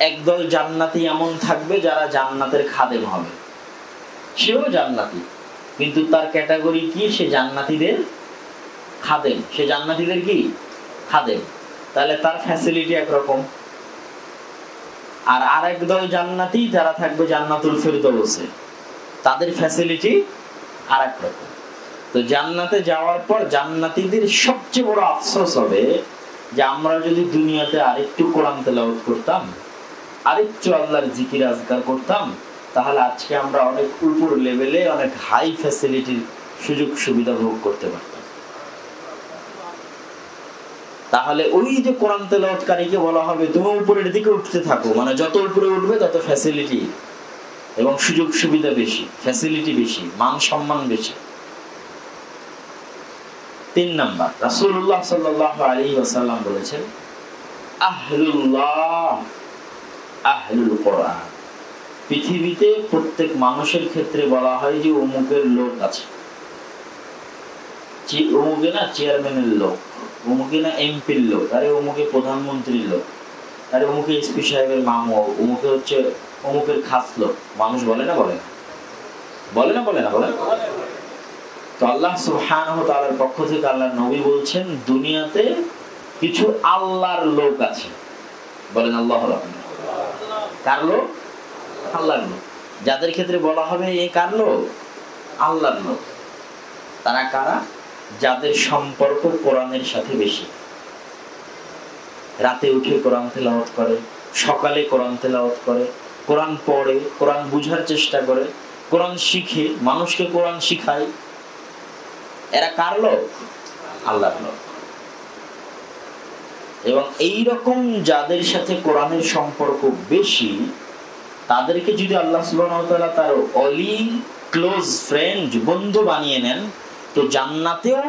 একদল জান্নাতি এমন থাকবে যারা জান্নাতের খাদেম হবে, সেও জান্নাতি কিন্তু তার ক্যাটাগরি কি, সে জান্নাতীদের খাদেম, সে জান্নাতীদের কি খাদেম, তাহলে তার ফ্যাসিলিটি একরকম। আর আরেক দল জান্নাতি যারা থাকবে জান্নাতুল ফিরদৌসে, তাদের ফ্যাসিলিটি আরেক রকম। তো জান্নাতে যাওয়ার পর জান্নাতীদের সবচেয়ে বড় আফসোস হবে যে আমরা যদি দুনিয়াতে আরেকটু কোরআন তেলাওয়াত করতাম, আরেকটু আল্লাহর জিকির আজকার করতাম, তাহলে আজকে আমরা অনেক উপর লেভেলে অনেক হাই ফ্যাসিলিটির সুযোগ সুবিধা ভোগ করতে পারতাম। তাহলে ওই যে কোরআন তেলাওয়াতকারীকে বলা হবে তুমি উপরের দিকে উঠতে থাকো, মানে যত উপরে উঠবে তত ফ্যাসিলিটি এবং সুযোগ সুবিধা বেশি, ফ্যাসিলিটি বেশি, মান সম্মান বেশি। 3 নাম্বার, রাসূলুল্লাহ সাল্লাল্লাহু আলাইহি ওয়াসাল্লাম বলেছেন আহলুল্লাহ আহলুল কোরআন। পৃথিবীতে প্রত্যেক মানুষের ক্ষেত্রে বলা হয় যে অমুকের লোক আছে, অমুকে না চেয়ারম্যানের লোক, অমুকে না এমপির লোক, আরে অমুকে প্রধানমন্ত্রীর লোক, আরে অমুকে এসপি সাহেবের মামু, অমুকে হচ্ছে অমুকের খাস লোক। মানুষ বলে না বলে না বলে না বলে না বলে না। তো আল্লাহ সুবহানাহু ওয়া তাআলার পক্ষ থেকে আল্লাহর নবী বলছেন দুনিয়াতে কিছু আল্লাহর লোক আছে, বলেন আল্লাহর রাহমান। কার লোক? আল্লাহর লোক। যাদের ক্ষেত্রে বলা হবে এই কার লোক? আল্লাহর লোক। তারা কারা? যাদের সম্পর্ক কোরআনের সাথে বেশি, রাতে উঠে কোরআন তেলাওয়াত করে, সকালে কোরআন তেলাওয়াত করে, কোরআন পড়ে, কোরআন বুঝার চেষ্টা করে, কোরআন শিখে, মানুষকে কোরআন শিখায়। এরা কার লোক? আল্লাহর লোক। এবং এই রকম যাদের সাথে কোরআনের সম্পর্ক বেশি, তাদেরকে যদি আল্লাহ সুবহানাহু ওয়া তাআলা তার অলি ক্লোজ ফ্রেন্ড বন্ধু বানিয়ে নেন, তো জান্নাতেও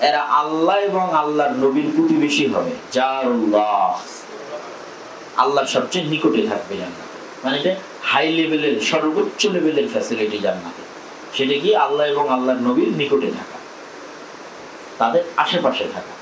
এরা আল্লাহ এবং আল্লাহর নবীর প্রতিবেশী হবে। জারুল্লাহ, আল্লাহর সবচেয়ে নিকটে থাকবে জান্নাতে। মানে এটা হাই লেভেলের, সর্বোচ্চ লেভেলের ফ্যাসিলিটি জান্নাতে। সেটা কি? আল্লাহ এবং আল্লাহর নবীর নিকটে থাকা, তাদের আশেপাশে থাকা।